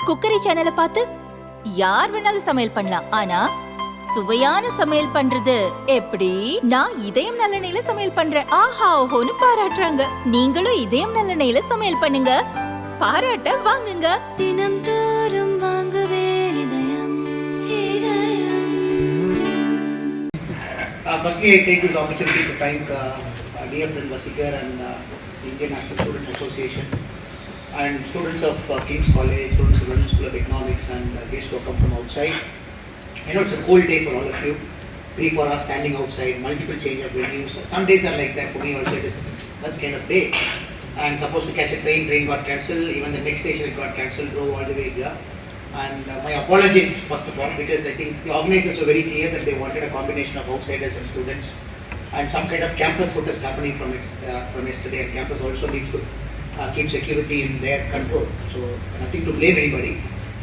Cookery சேனலை பார்த்து யார் வேணாலும் சமையல் பண்ணலாம். ஆனா சுவையான சமையல் பண்றது எப்படி? நான் இதயம் நல்லெண்ணெயில சமையல் பண்றேன். ஆஹா ஓஹோன்னு பாராட்டுறாங்க. நீங்களும் இதயம் நல்லெண்ணெயில சமையல் பண்ணுங்க, பாராட்ட வாங்குங்க. தினம் தோறும் வாங்குவே இதயம். Firstly, I take this opportunity to thank dear friend Vasikar and the Indian National Student Association and students of King's College, students of London School of Economics and guests who have come from outside. I know it's a cold day for all of you. 3-4 hours standing outside, multiple change of venues. Some days are like that. For me also it is that kind of day. And supposed to catch a train got cancelled. Even the next station it got cancelled, drove all the way here. And my apologies first of all, because I think the organizers were very clear that they wanted a combination of outsiders and students, and some kind of campus protest happening from yesterday, and campus also needs to keep security in their control. So nothing to blame anybody.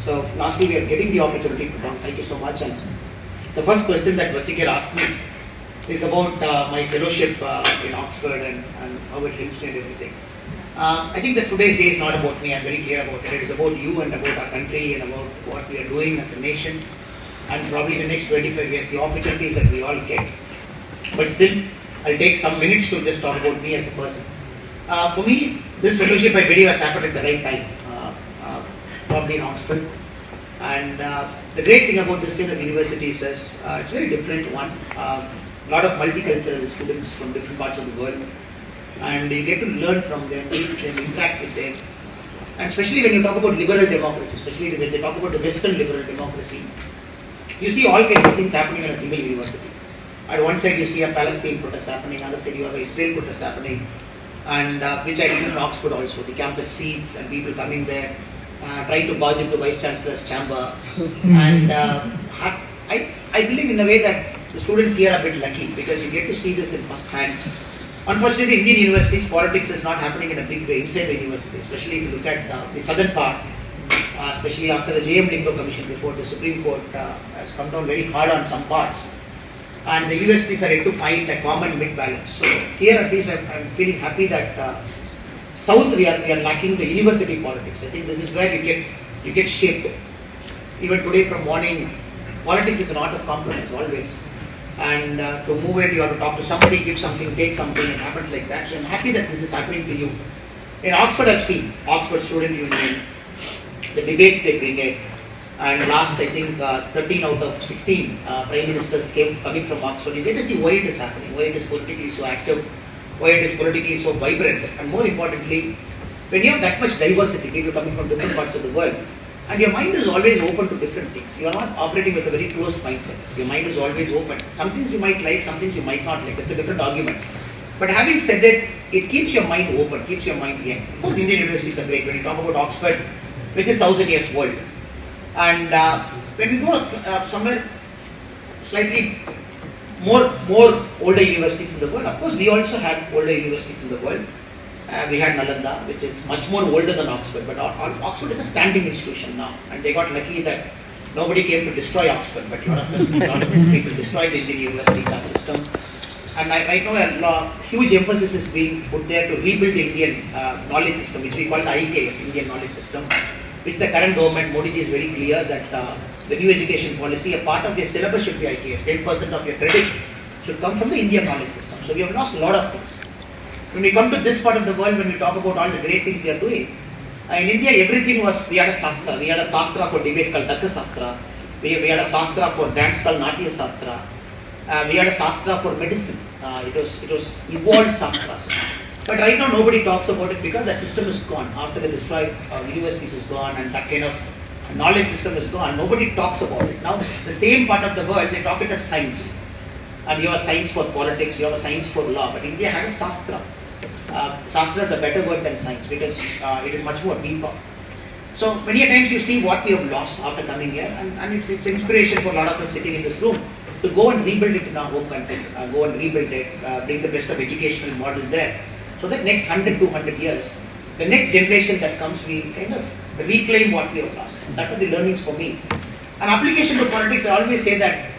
So lastly, we are getting the opportunity to talk. Thank you so much. And the first question that Vasikar asked me is about my fellowship in Oxford and how it helps me and everything. I think that today's day is not about me. I'm very clear about it. It is about you and about our country and about what we are doing as a nation, and probably in the next 25 years, the opportunities that we all get. But still, I'll take some minutes to just talk about me as a person. For me, this fellowship I believe has happened at the right time, probably in Oxford. And the great thing about this kind of universities is it's a very different one. A lot of multicultural students from different parts of the world. And you get to learn from them, meet them, interact with them. And especially when you talk about liberal democracy, especially when they talk about the Western liberal democracy, you see all kinds of things happening in a single university. At one side you see a Palestine protest happening, other side you have a Israel protest happening, and which I see in Oxford also. The campus seats and people coming there, trying to barge into Vice Chancellor's chamber. And I believe in a way that the students here are a bit lucky, because you get to see this in first hand. Unfortunately, Indian universities, politics is not happening in a big way inside the university, especially if you look at the southern part, especially after the J.M. Lingo Commission report. The Supreme Court has come down very hard on some parts, and the universities are yet to find a common mid-balance. So here at least I'm feeling happy that south we are lacking the university politics. I think this is where you get shaped. Even today from morning, politics is an art of compromise always. And to move it, you have to talk to somebody, give something, take something. It happens like that. So I'm happy that this is happening to you. In Oxford, I've seen Oxford Student Union, the debates they bring in. And last, I think, 13 out of 16 prime ministers coming from Oxford. You get to see why it is happening, why it is politically so active, why it is politically so vibrant. And more importantly, when you have that much diversity, people coming from different parts of the world, and your mind is always open to different things. You are not operating with a very closed mindset. Your mind is always open. Some things you might like, some things you might not like. That's a different argument. But having said it, it keeps your mind open, keeps your mind young. Of course, Indian universities are great. When you talk about Oxford, which is 1,000 years old. And when we go somewhere slightly more older universities in the world, of course, we also had older universities in the world. We had Nalanda, which is much more older than Oxford, but Oxford is a standing institution now, and they got lucky that nobody came to destroy Oxford, but a lot of people destroyed the Indian universities, our system. And right now a huge emphasis is being put there to rebuild the Indian knowledge system, which we call the IKS, Indian knowledge system, which the current government, Modi ji, is very clear that the new education policy, a part of your syllabus should be IKS, 10% of your credit should come from the Indian knowledge system. So we have lost a lot of things. When we come to this part of the world, when we talk about all the great things they are doing, in India everything was, we had a sastra. We had a sastra for debate called Takka Sastra. We had a sastra for dance called Natya Sastra. We had a sastra for medicine. It was evolved sastras. But right now nobody talks about it because the system is gone. After the destroyed universities is gone and that kind of knowledge system is gone, nobody talks about it. Now the same part of the world, they talk it as science. And you have a science for politics, you have a science for law. But India had a sastra. Sastra is a better word than science because it is much more deeper. So many a times you see what we have lost after coming here, and it's inspiration for a lot of us sitting in this room to go and rebuild it in our home country, go and rebuild it, bring the best of educational model there, so that next 100, 200 years, the next generation that comes, we kind of reclaim what we have lost. That are the learnings for me. An application to politics, I always say that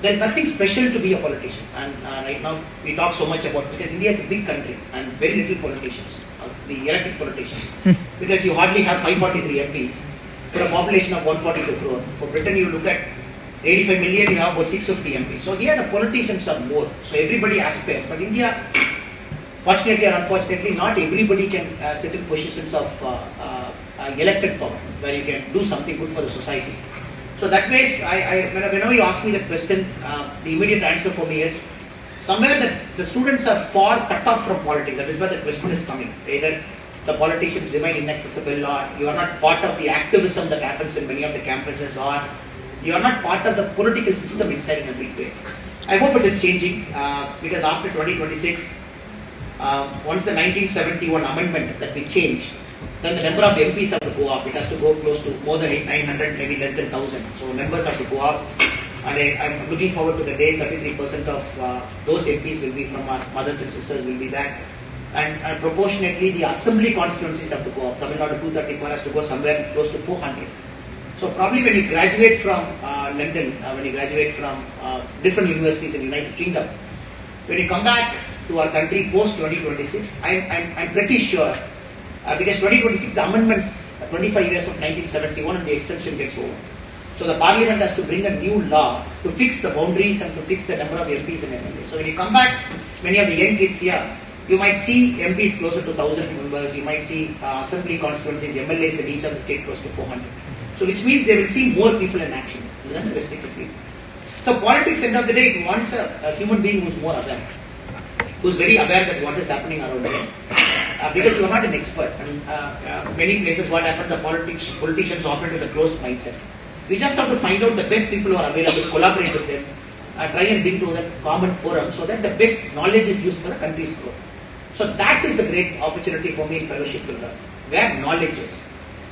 there is nothing special to be a politician, and right now we talk so much about, because India is a big country and very little politicians, the elected politicians, because you hardly have 543 MPs, for a population of 142 crore. For Britain, you look at 85 million, you have about 650 MPs. So here the politicians are more. So everybody aspires. But India, fortunately or unfortunately, not everybody can sit in positions of elected power, where you can do something good for the society. So that way, whenever you ask me that question, the immediate answer for me is, somewhere that the students are far cut off from politics. That is where the question is coming. Either the politicians remain inaccessible, or you are not part of the activism that happens in many of the campuses, or you are not part of the political system inside in a big way. I hope it is changing, because after 2026, once the 1971 amendment that we changed, then the number of MPs have to go up. It has to go close to more than 900, maybe less than 1,000. So numbers have to go up. And I'm looking forward to the day 33% of those MPs will be from our mothers and sisters will be that. And proportionately, the assembly constituencies have to go up. Tamil Nadu 234 has to go somewhere close to 400. So probably when you graduate from London, when you graduate from different universities in the United Kingdom, when you come back to our country post 2026, I'm pretty sure, because 2026 the amendments, 25 years of 1971 and the extension gets over. So the parliament has to bring a new law to fix the boundaries and to fix the number of MPs and MLAs. So when you come back, many of the young kids here, you might see MPs closer to 1,000 members, you might see assembly constituencies, MLAs in each of the state close to 400. So which means they will see more people in action than the restricted people. So politics, end of the day, it wants a human being who is more aware, who is very aware that what is happening around him. Because you are not an expert. I mean, many places what happens, the politicians operate with a closed mindset. We just have to find out the best people who are available, collaborate with them, try and bring to that common forum so that the best knowledge is used for the country's growth. So that is a great opportunity for me in fellowship with where knowledge is.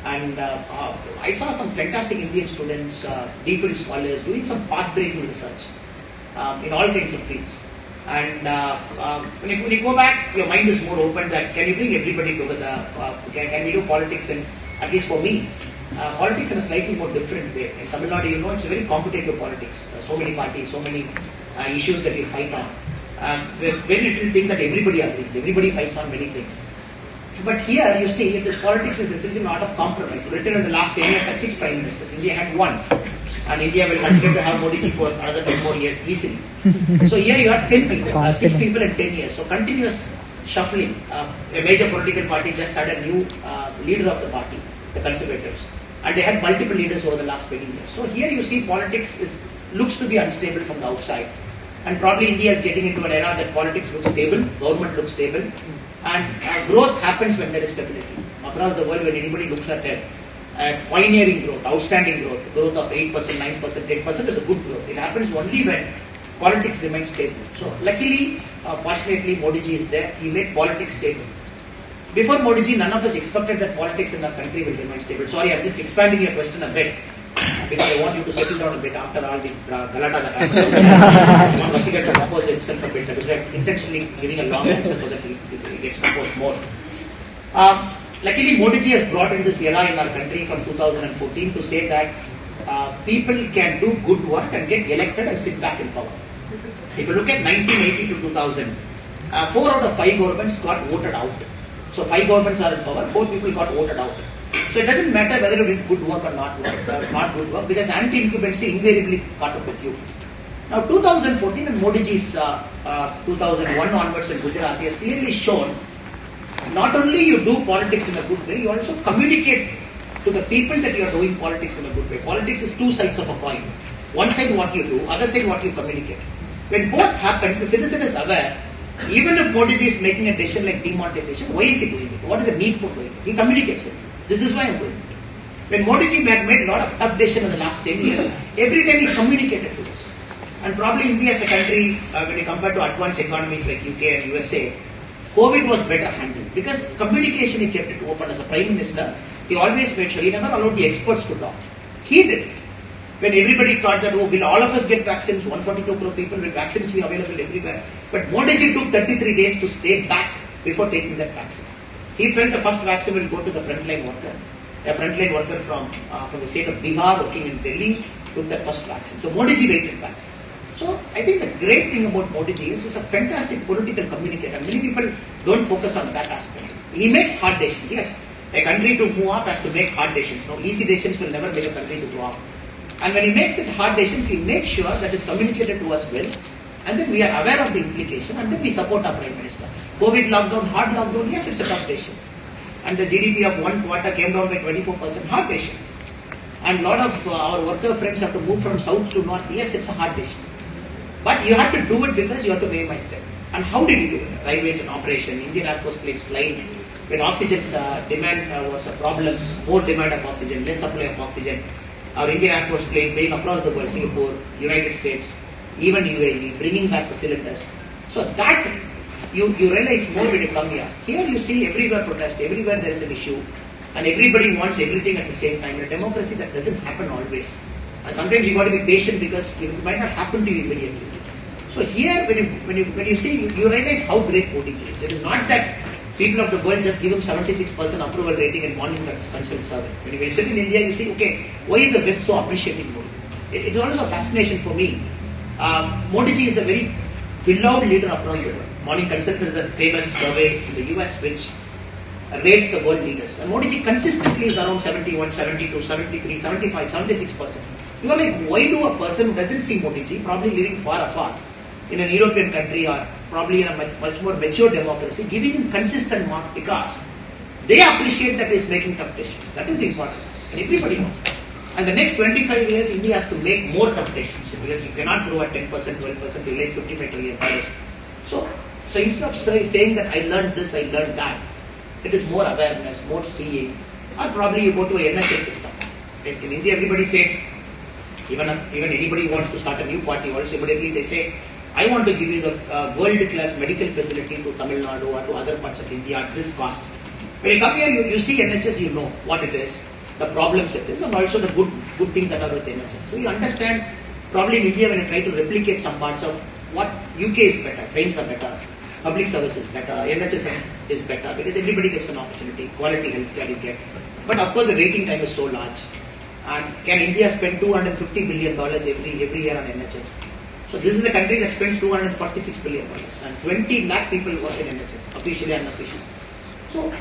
And I saw some fantastic Indian students, deep scholars, doing some path-breaking research in all kinds of fields. And when you go back, your mind is more open that can you bring everybody together? Can we do politics in, at least for me, politics in a slightly more different way. In Tamil Nadu, you know, it's a very competitive politics. So many parties, so many issues that you fight on. Very little thing that everybody agrees. Everybody fights on many things. But here, you see, this politics is essentially an art of compromise. Britain in the last 10 years had 6 prime ministers. India had 1. And India will continue to have Modi ji for another 10 more years easily. So here you have 10 people, 6 people in 10 years. So continuous shuffling. A major political party just had a new leader of the party, the Conservatives. And they had multiple leaders over the last 20 years. So here you see politics looks to be unstable from the outside. And probably India is getting into an era that politics looks stable, government looks stable, and growth happens when there is stability. Across the world, when anybody looks at it, pioneering growth, outstanding growth of 8%, 9%, 10% is a good growth. It happens only when politics remains stable. So luckily, fortunately, Modi ji is there. He made politics stable. Before Modi ji, none of us expected that politics in our country will remain stable. Sorry, I'm just expanding your question a bit, because I want you to settle down a bit after all the galata that happened. I want Vasikar to compose himself a bit. That is why I'm intentionally giving a long answer so that he gets composed more. Luckily, Modi ji has brought in this era in our country from 2014 to say that people can do good work and get elected and sit back in power. If you look at 1980 to 2000, 4 out of 5 governments got voted out. So 5 governments are in power, 4 people got voted out. So it doesn't matter whether you did good work or not good work, because anti-incumbency invariably caught up with you. Now 2014 and Modi ji's 2001 onwards in Gujarat, he has clearly shown not only you do politics in a good way, you also communicate to the people that you are doing politics in a good way. Politics is 2 sides of a coin. One side what you do, other side what you communicate. When both happen, the citizen is aware. Even if Modi ji is making a decision like demonetization, why is he doing it? What is the need for doing it? He communicates it. This is why I am doing it. When Modi ji had made a lot of tough decisions in the last 10 years, every time he communicated to us. And probably India as a country, when you compare to advanced economies like UK and USA, COVID was better handled. Because communication, he kept it open. As a Prime Minister, he always made sure, he never allowed the experts to talk. He did it. When everybody thought that, oh, will all of us get vaccines, 142 crore people, will vaccines be available everywhere? But Modi ji took 33 days to stay back before taking that vaccine. He felt the first vaccine will go to the frontline worker. A frontline worker from the state of Bihar working in Delhi took that first vaccine. So Modi ji waited back. So I think the great thing about Modi ji is he's a fantastic political communicator. Many people don't focus on that aspect. He makes hard decisions. Yes, A country to move up has to make hard decisions. No, easy decisions will never make a country to go up. And when he makes that hard decisions, he makes sure that is communicated to us well, and then we are aware of the implication, and then we support our Prime Minister. COVID lockdown, hard lockdown, yes, it's a tough decision. And the GDP of one quarter came down by 24%, hard decision. And a lot of our worker friends have to move from south to north, yes, it's a hard decision. But you have to do it because you have to minimize death. And how did he do it? Railways in operation, Indian Air Force planes flying. When oxygen demand was a problem, more demand of oxygen, less supply of oxygen. Our Indian Air Force plane going across the world, Singapore, United States, even UAE, bringing back the cylinders. So that you realize more when you come here. Here you see everywhere protest, everywhere there is an issue, and everybody wants everything at the same time. In a democracy, that doesn't happen always. And sometimes you got to be patient because it might not happen to you immediately. So here, when you see, you realize how great Modi is. It is not that people of the world just give him 76% approval rating in morning consult survey. When you sit in India, you see, okay, why is the West so appreciating Modi? It is also a fascination for me. Modi ji is a very beloved leader across the world. Morning Consult is a famous survey in the US which rates the world leaders. And Modi ji consistently is around 71, 72, 73, 75, 76%. You are like, why do a person who doesn't see Modi ji, probably living far apart in an European country or probably in a much more mature democracy, giving him consistent mark because they appreciate that he is making tough decisions. That is important. And everybody knows. And the next 25 years, India has to make more tough decisions because you cannot grow at 10%, 12%, realize $55 trillion. So instead of saying that I learned this, I learned that, it is more awareness, more seeing, or probably you go to a NHS system. In India, everybody says, even anybody wants to start a new party, also immediately they say, I want to give you the world-class medical facility to Tamil Nadu or to other parts of India at this cost. When you come here, you see NHS, you know what it is, the problems it is, and also the good things that are with NHS. So you understand, probably in India, when you try to replicate some parts of what UK is better, trains are better, public service is better, NHS is better, because everybody gets an opportunity, quality healthcare you get. But of course, the waiting time is so large. And can India spend $250 billion every year on NHS? So this is the country that spends $246 billion, and 20 lakh people work in NHS, officially and unofficially. So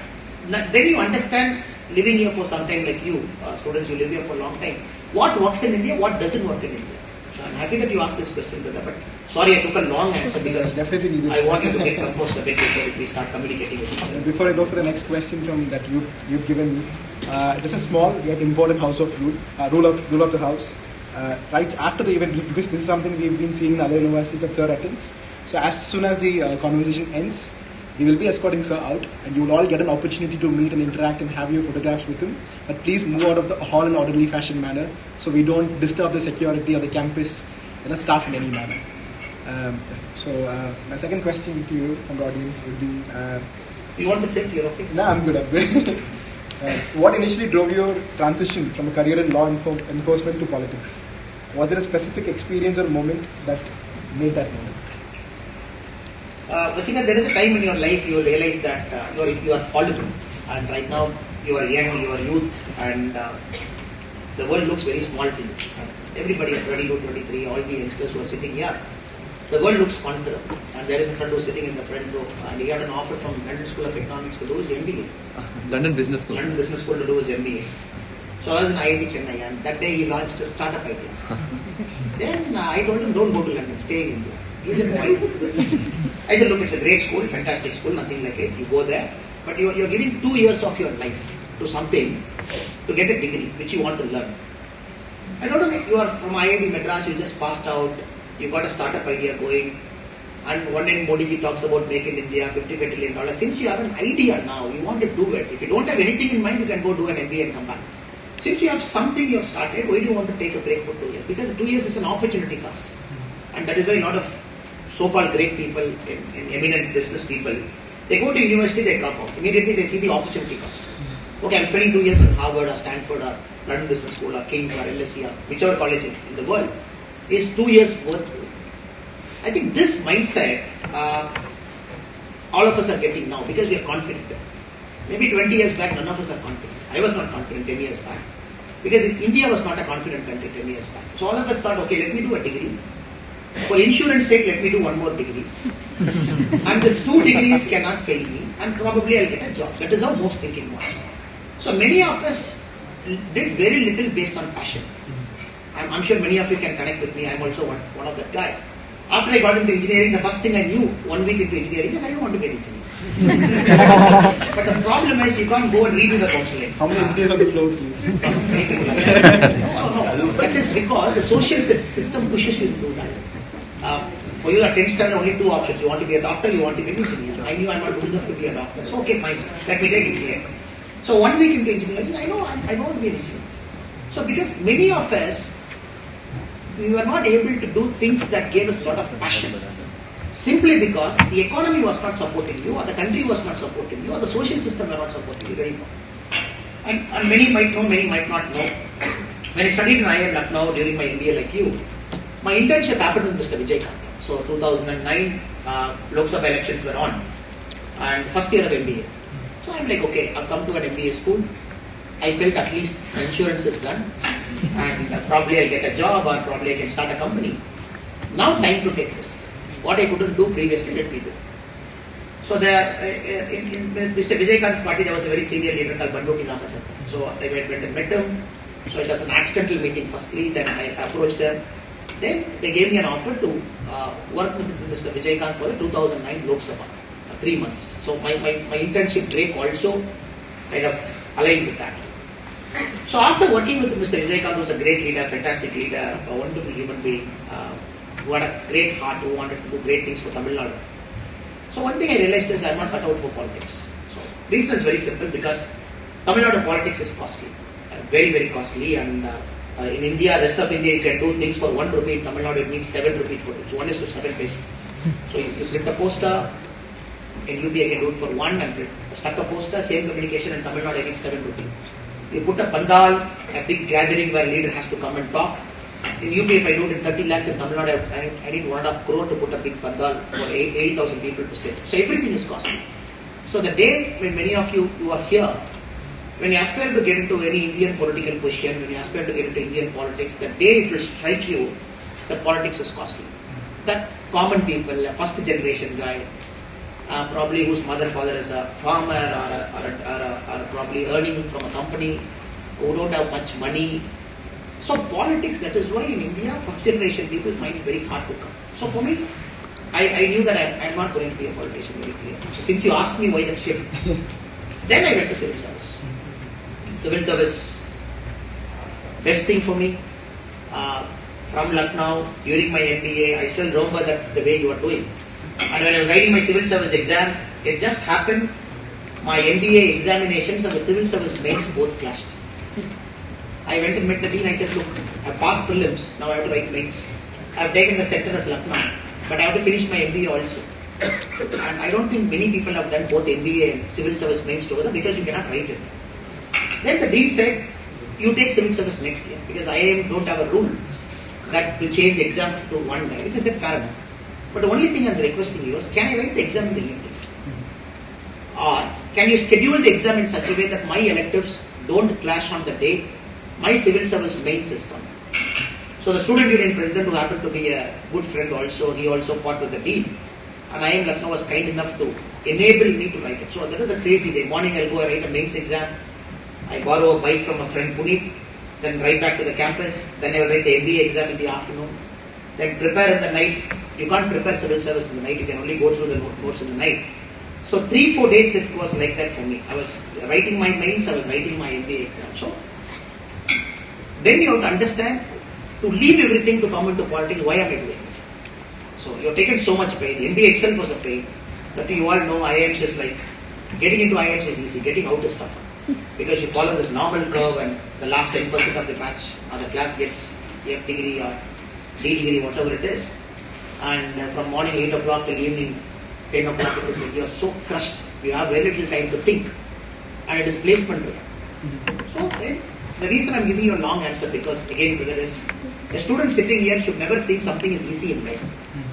then you understand, living here for some time like you, students who live here for a long time, what works in India, what doesn't work in India. So I'm happy that you asked this question, brother, but sorry I took a long answer because I wanted to get composed a bit before we start communicating with each other. Before I go for the next question from that you've given me, this is small yet important house of rule of the house. Right after the event, because this is something we've been seeing in other universities that Sir attends. So as soon as the conversation ends, we will be escorting Sir out, and you will all get an opportunity to meet and interact and have your photographs with him. But please move out of the hall in orderly fashion manner, so we don't disturb the security or the campus staff in any manner. So my second question to you from the audience would be: you want to sit? You're okay? No, I'm good. What initially drove your transition from a career in law enforcement to politics? Was there a specific experience or moment that made that moment? Vasika, there is a time in your life you will realize that you are fallible, and right now you are young, you are youth, and the world looks very small to you. Everybody at 22, 23, all the youngsters who are sitting here, the world looks conqueror, and there is a friend who is sitting in the front row, and he had an offer from London School of Economics to do his MBA. London Business School. London Business School to do his MBA. So I was in IIT Chennai, and that day he launched a startup idea. Then I told him, don't go to London, stay in India. He said, why? I said, look, it's a great school, fantastic school, nothing like it. You go there, but you're giving 2 years of your life to something to get a degree which you want to learn. I don't know, you are from IIT Madras, you just passed out, you got a startup idea going, and one day Modi ji talks about Make in India, $55 trillion. Since you have an idea now, you want to do it. If you don't have anything in mind, you can go do an MBA and come back. Since you have something you have started, why do you want to take a break for 2 years? Because 2 years is an opportunity cost. And that is why a lot of so-called great people, eminent business people, they go to university, they drop out. Immediately they see the opportunity cost. Okay, I'm spending 2 years in Harvard or Stanford or London Business School or King's or LSE or whichever college in the world. Is 2 years worth it? I think this mindset, all of us are getting now because we are confident. Maybe 20 years back, none of us are confident. I was not confident 10 years back. Because India was not a confident country 10 years back. So all of us thought, okay, let me do a degree. For insurance sake, let me do one more degree. And the 2 degrees cannot fail me, and probably I'll get a job. That is how most thinking was. So many of us did very little based on passion. I'm sure many of you can connect with me. I'm also one of that guy. After I got into engineering, the first thing I knew 1 week into engineering is I don't want to be an engineer. But the problem is you can't go and redo the counseling. How many engineers on the floor, please? No. That is because the social system pushes you to do that. For you at 10th standard, only 2 options. You want to be a doctor, you want to be an engineer. I knew I'm not good enough to be a doctor. So okay, fine. Let me take engineering. So 1 week into engineering, I know I want to be an engineer. So because many of us, we were not able to do things that gave us a lot of passion. Simply because the economy was not supporting you, or the country was not supporting you, or the social system were not supporting you very much. And many might know, many might not know. When I studied in IIM Lucknow during my MBA like you, my internship happened with Mr. Vijaykanth. So 2009, Lok Sabha elections were on, and first year of MBA. So I'm like, okay, I've come to an MBA school. I felt at least insurance is done, and probably I'll get a job, or probably I can start a company. Now time to take risk. What I couldn't do previously, let me do. So in Mr. Vijaykanth's party, there was a very senior leader called Banduti Ramachandran. So I went and met him. So it was an accidental meeting firstly, then I approached them. Then they gave me an offer to work with Mr. Vijaykanth for the 2009 Lok Sabha, 3 months. So my internship break also kind of aligned with that. So after working with Mr. Vijaykanth, who was a great leader, fantastic leader, a wonderful human being, who had a great heart, who wanted to do great things for Tamil Nadu. So one thing I realized is I'm not cut out for politics. So reason is very simple, because Tamil Nadu politics is costly, very, very costly, and in India, rest of India, you can do things for 1 rupee. In Tamil Nadu, it needs 7 rupees for it. So 1:7 patient. So you print a poster, in UP I can do it for 1, and stuck a poster, same communication, in Tamil Nadu I need 7 rupees. You put a pandal, a big gathering where a leader has to come and talk. In UP, if I do it in 30 lakhs, in Tamil Nadu, I need 1.5 crore to put a big pandal for 80,000 people to sit. So everything is costly. So the day when many of you are here, when you aspire to get into any Indian political position, when you aspire to get into Indian politics, the day it will strike you that politics is costly. That common people, a first generation guy, probably whose father is a farmer, or probably earning from a company, who don't have much money. So politics, that is why in India, first generation people find it very hard to come. So for me, I knew that I'm not going to be a politician, very clear. So since you asked me why that shift, then I went to civil service. Civil service, best thing for me. From Lucknow, during my MBA, I still remember that the way you are doing. And when I was writing my civil service exam, it just happened, my MBA examinations and the civil service mains both clashed. I went and met the dean, I said, look, I passed prelims, now I have to write mains. I have taken the center as Lucknow, but I have to finish my MBA also. And I don't think many people have done both MBA and civil service mains together, because you cannot write it. Then the dean said, you take civil service next year, because IIM don't have a rule that to change the exam to one guy, which is fair enough. But the only thing I'm requesting you is, can I write the exam in the evening? Or can you schedule the exam in such a way that my electives don't clash on the day my civil service mains is coming? So the student union president, who happened to be a good friend also, he also fought with the dean. And IIM Lucknow was kind enough to enable me to write it. So that was a crazy day. Morning I'll go and write a mains exam. I borrow a bike from a friend Puneet, then ride back to the campus, then I will write the MBA exam in the afternoon, then prepare in the night. You can't prepare civil service in the night, you can only go through the notes in the night. So 3-4 days it was like that for me. I was writing my mains, I was writing my MBA exam. So then you have to understand, to leave everything to come into politics, why am I doing it? So you have taken so much pain. MBA itself was a pain. But you all know IIMs is like, getting into IIMs is easy, getting out is tougher. Because you follow this normal curve, and the last 10% of the batch or the class gets F degree or D degree, whatever it is. And from morning 8 o'clock till evening 10 o'clock, it is like you are so crushed. You have very little time to think. And it is placement there. So then, the reason I am giving you a long answer, because again, brother, is a student sitting here should never think something is easy in life.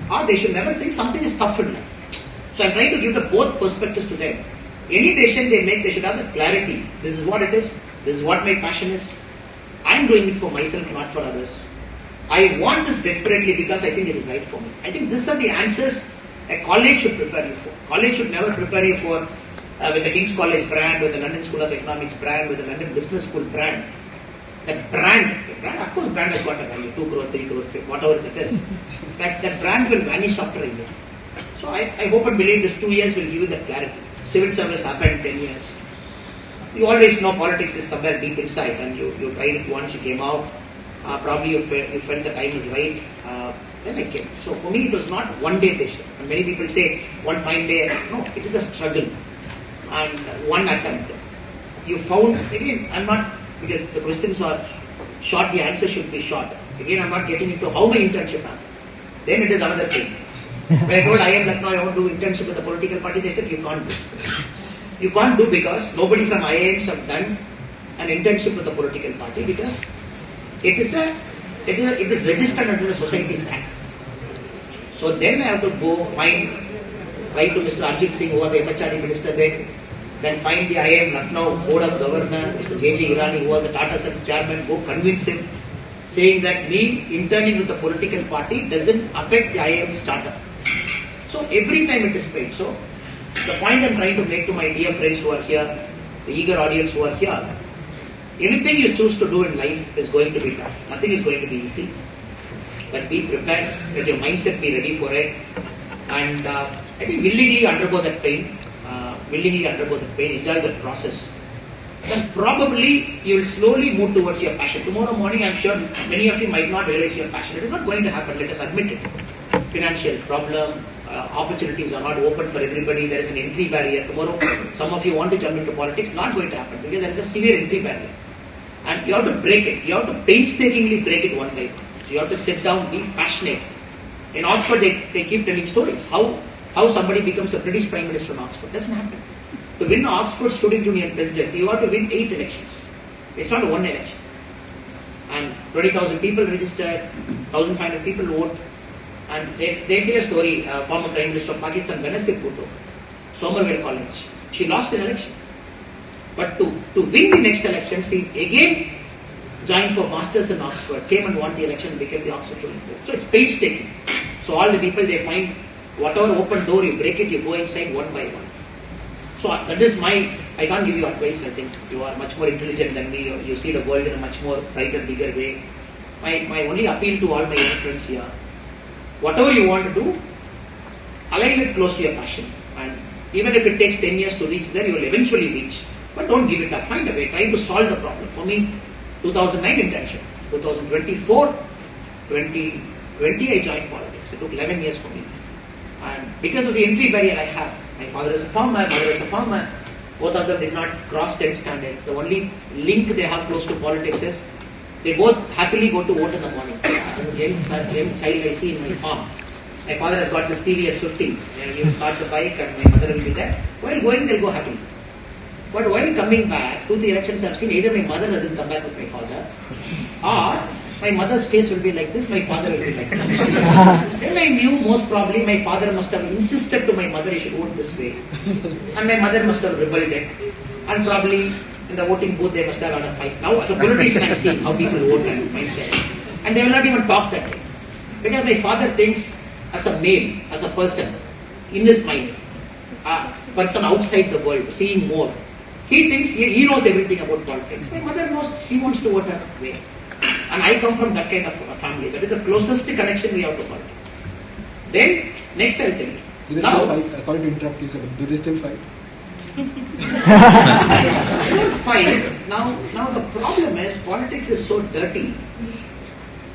Or they should never think something is tough in life. So I am trying to give the both perspectives to them. Any decision they make, they should have the clarity. This is what it is. This is what my passion is. I am doing it for myself, not for others. I want this desperately because I think it is right for me. I think these are the answers a college should prepare you for. College should never prepare you for with the King's College brand, with the London School of Economics brand, with the London Business School brand. That brand, of course, brand has got a value, 2 crore, 3 crore, whatever it is. That brand will vanish after a year. So I hope and believe this 2 years will give you that clarity. Civil service happened 10 years. You always know politics is somewhere deep inside, and you tried it once, you came out. Probably you felt the time is right. Then I came. So for me, it was not one day decision. And many people say one fine day. No, it is a struggle and one attempt. You found again. I'm not, because the questions are short. The answer should be short. Again, I'm not getting into how my internship happened. Then it is another thing. When I told IIM Lucknow I want to do internship with the political party, they said you can't do. You can't do because nobody from IIMs have done an internship with the political party because it is registered under the Societies Act. So then I have to go write to Mr. Arjit Singh, who was the MHRD minister then find the IIM Lucknow Board of Governor, Mr. J.J. Irani, who was the Tata Sons chairman, go convince him, saying that me interning with the political party doesn't affect the IIM's charter. So every time it is paid. So the point I'm trying to make to my dear friends who are here, the eager audience who are here, anything you choose to do in life is going to be tough. Nothing is going to be easy. But be prepared, let your mindset be ready for it. And I think willingly undergo that pain, enjoy the process. Then probably you will slowly move towards your passion. Tomorrow morning, I'm sure many of you might not realize your passion. It is not going to happen, let us admit it. Financial problem, opportunities are not open for everybody. There is an entry barrier. Tomorrow, some of you want to jump into politics, not going to happen because there is a severe entry barrier. And you have to break it. You have to painstakingly break it one day. So you have to sit down, be passionate. In Oxford, they keep telling stories. How somebody becomes a British Prime Minister in Oxford. Doesn't happen. To win Oxford Student Union President, you have to win 8 elections. It's not one election. And 20,000 people registered, 1,500 people vote. And they say a story, former Prime Minister of Pakistan, Benazir Bhutto, Somerville College. She lost an election. But to win the next election, she again joined for Masters in Oxford, came and won the election and became the Oxford Student. So it's painstaking. So all the people, they find whatever open door, you break it, you go inside one by one. So that is I can't give you advice. I think you are much more intelligent than me. You see the world in a much more brighter, bigger way. My only appeal to all my young friends here, whatever you want to do, align it close to your passion. And even if it takes 10 years to reach there, you will eventually reach. But don't give it up. Find a way. Try to solve the problem. For me, 2009 internship. 2020, I joined politics. It took 11 years for me. And because of the entry barrier I have, my father is a farmer, mother is a farmer, both of them did not cross 10 standard. The only link they have close to politics is they both happily go to vote in the morning. The young child I see in my farm. My father has got this TVS 50. He will start the bike and my mother will be there. While going, they'll go happily. But while coming back to the elections, I've seen either my mother doesn't come back with my father, or my mother's face will be like this, my father will be like this. Then I knew most probably my father must have insisted to my mother he should vote this way. And my mother must have rebelled it. And probably in the voting booth they must have had a fight. Now as a politician I'm seeing how people vote and mindset. And they will not even talk that way. Because my father thinks as a male, as a person, in his mind, a person outside the world, seeing more. He thinks he knows everything about politics. My mother knows she wants to vote her way. And I come from that kind of a family. That is the closest connection we have to politics. Then, next I'll tell you. Do they still fight? Sorry to interrupt you, sir, but do they still fight? They don't fight. Now the problem is, politics is so dirty.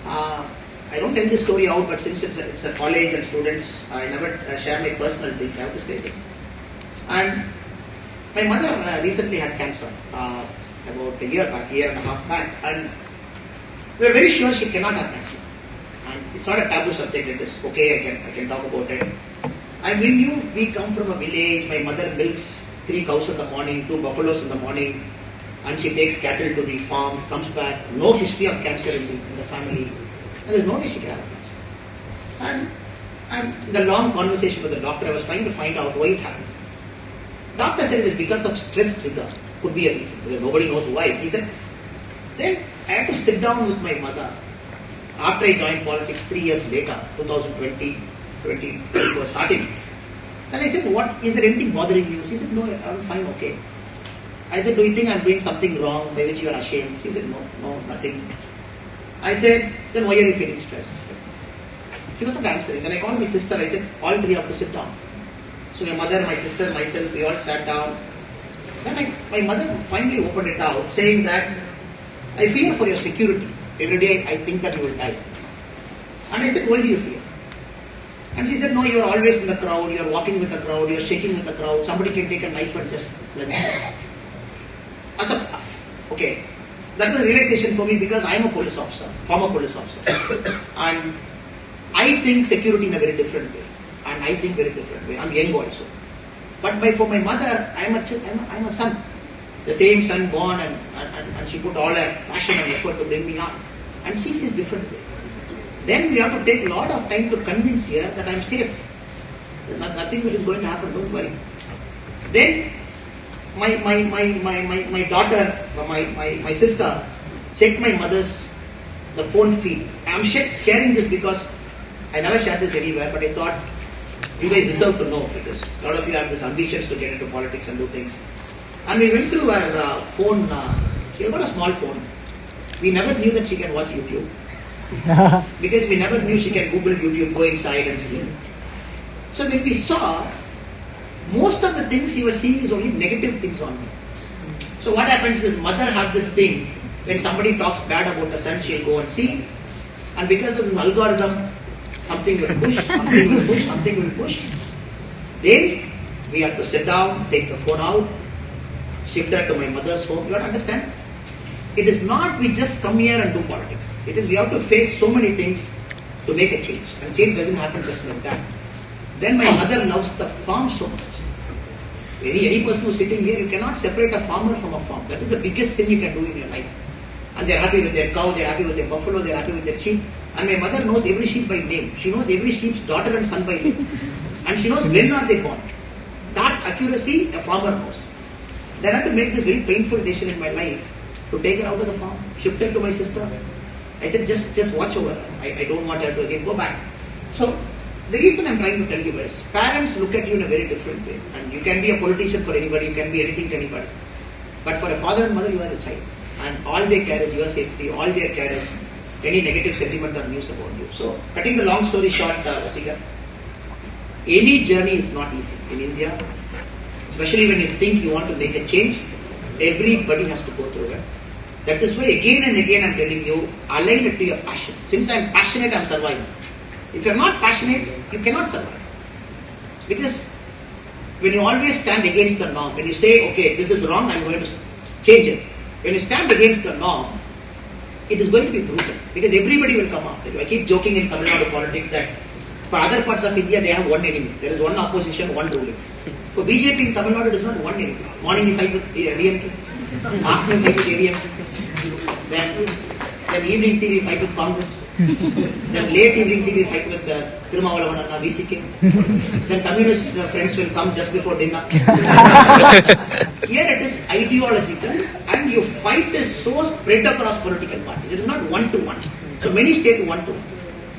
I don't tell this story out, but since it's a college and students, I never share my personal things. I have to say this. And my mother recently had cancer, about a year and a half back, and we were very sure she cannot have cancer. And it's not a taboo subject. It is okay. I can talk about it. And we knew we come from a village. My mother milks 3 cows in the morning, 2 buffaloes in the morning, and she takes cattle to the farm, comes back. No history of cancer in the family. And there's no way she can have cancer. And in the long conversation with the doctor, I was trying to find out why it happened. Doctor said it was because of stress trigger. Could be a reason, because nobody knows why. He said, then I had to sit down with my mother. After I joined politics 3 years later, 2020 was starting. Then I said, what, is there anything bothering you? She said, no, I'm fine, okay. I said, do you think I'm doing something wrong by which you are ashamed? She said, no, nothing. I said, then why are you feeling stressed? She was not answering. Then I called my sister, I said, all three have to sit down. So my mother, my sister, myself, we all sat down. Then my mother finally opened it out, saying that, I fear for your security. Every day I think that you will die. And I said, why do you fear? And she said, no, you are always in the crowd, you are walking with the crowd, you are shaking with the crowd, somebody can take a knife and just let you. I said, okay. That was a realization for me because I am a police officer, former police officer. And I think security in a very different way. And I think very different way. I am young also. But for my mother, I am a son. The same son born and she put all her passion and effort to bring me up. And she sees different way. Then we have to take a lot of time to convince her that I am safe. There's nothing that is going to happen, don't worry. Then my daughter, my sister, checked my mother's the phone feed. I am sharing this because I never shared this anywhere, but I thought you guys deserve to know because a lot of you have this ambitions to get into politics and do things. And we went through her phone. She got a small phone. We never knew that she can watch YouTube. Because we never knew she can Google YouTube, go inside and see. So when we saw, most of the things she was seeing is only negative things on me. So what happens is mother have this thing, when somebody talks bad about the son, she'll go and see. And because of this algorithm, something will push, something will push, something will push. Then we have to sit down, take the phone out, shift her to my mother's home. You have to understand? It is not we just come here and do politics. It is we have to face so many things to make a change. And change doesn't happen just like that. Then my mother loves the farm so much. Any person who's sitting here, you cannot separate a farmer from a farm. That is the biggest sin you can do in your life. And they're happy with their cow, they're happy with their buffalo, they're happy with their sheep. And my mother knows every sheep by name. She knows every sheep's daughter and son by name. And she knows when are they born. That accuracy a farmer knows. Then I had to make this very painful decision in my life to take her out of the farm, shift her to my sister. I said, just watch over her. I don't want her to again go back. So, the reason I'm trying to tell you is, parents look at you in a very different way. And you can be a politician for anybody, you can be anything to anybody. But for a father and mother, you are the child. And all they care is your safety, all they care is any negative sentiment or news about you. So, cutting the long story short, Rasiga, any journey is not easy in India. Especially when you think you want to make a change, everybody has to go through it. That is why again and again I'm telling you, align it to your passion. Since I'm passionate, I'm surviving. If you're not passionate, you cannot survive. Because when you always stand against the norm, when you say, okay, this is wrong, I'm going to change it. When you stand against the norm, it is going to be brutal. Because everybody will come after you. I keep joking in Tamil Nadu politics that for other parts of India, they have one enemy. There is one opposition, one ruling. For BJP in Tamil Nadu, it is not one enemy. Morning you fight with DMK, afternoon you fight with ADMK, then evening tea we fight with Congress, then late evening tea we fight with Dinamalar and VCK, then communist friends will come just before dinner. Here it is ideological and your fight is so spread across political parties. It is not one-to-one. So many state one-to-one.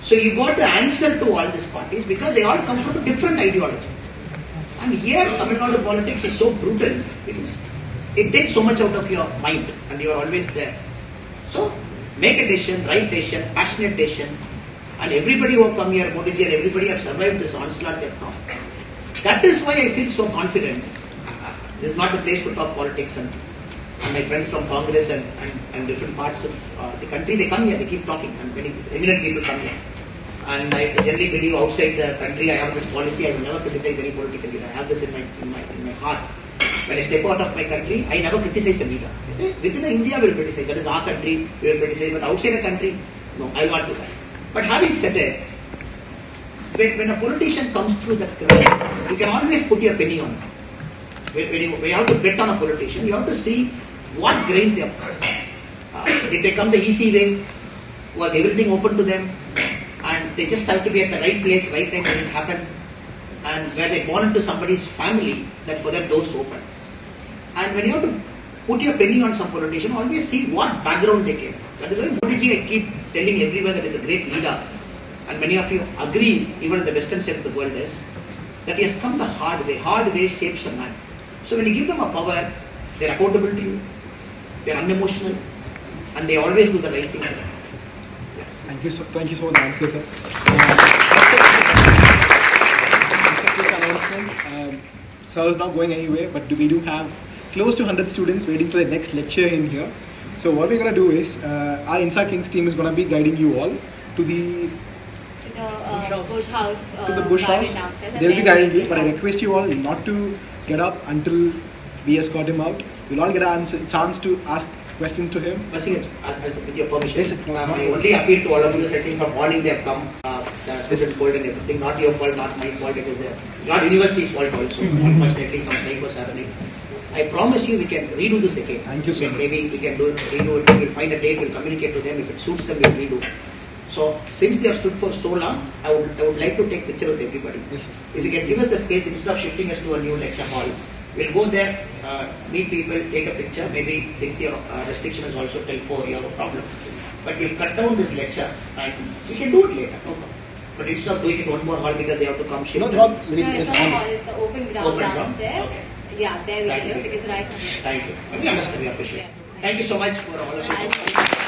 So you got to answer to all these parties because they all come from a different ideology. And here Tamil Nadu politics is so brutal because it takes so much out of your mind and you are always there. So make a decision, right decision, passionate decision, and everybody who have come here, Modi ji and everybody have survived this onslaught they have come. That is why I feel so confident. This is not the place to talk politics and my friends from Congress and different parts of the country, they come here, they keep talking and many eminent people come here. And I generally believe outside the country I have this policy, I will never criticize any political leader. I have this in my heart. When I step out of my country, I never criticize a leader. I say, within India we will criticize, that is our country, we will criticize, but outside the country, no, I will not do that. But having said it, when a politician comes through that crowd, you can always put your penny on it. When you have to bet on a politician, you have to see what grain they are. Did they come the easy way? Was everything open to them? And they just have to be at the right place, right time when it happened. And where they born into somebody's family, that for them doors open. And when you have to put your penny on some politician, always see what background they came from. That is why Modi ji, I keep telling everywhere that is a great leader. And many of you agree, even in the western side of the world is, that he has come the hard way. Hard way shapes a man. So when you give them a power, they're accountable to you, they're unemotional, and they always do the right thing. Yes. Thank you so for the answer, sir. Quick announcement. Sir is not going anywhere, but we do have close to 100 students waiting for the next lecture in here. So what we're going to do is, our Insa Kings team is going to be guiding you all to the Bush House. Bush House. They'll be guiding you, but I request you all not to get up until we escort him out. We'll all get a chance to ask questions to him. With your permission, Yes, no, I only appeal to all of you. I think from morning they have come. This is cold and everything. Not your fault, not my fault. It is not university's fault also. Unfortunately, some strike was happening. I promise you, we can redo this again. Thank you so much. Maybe we can redo it. We'll find a date. We'll communicate to them. If it suits them, we'll redo. So since they have stood for so long, I would like to take picture with everybody. Yes, sir. If you can give us the space instead of shifting us to a new lecture hall, we'll go there, meet people, take a picture. Maybe since your restriction is also till 4, you have a problem. But we'll cut down this lecture and we can do it later. No problem. But instead of doing it one more hall because they have to come shift. No, No, it's not hall, it's the open ground Open ground? downstairs. Okay. Yeah, there we Thank can do you. it. It is right on there. Thank you. We understand. We appreciate it. Thank you so much for all of you.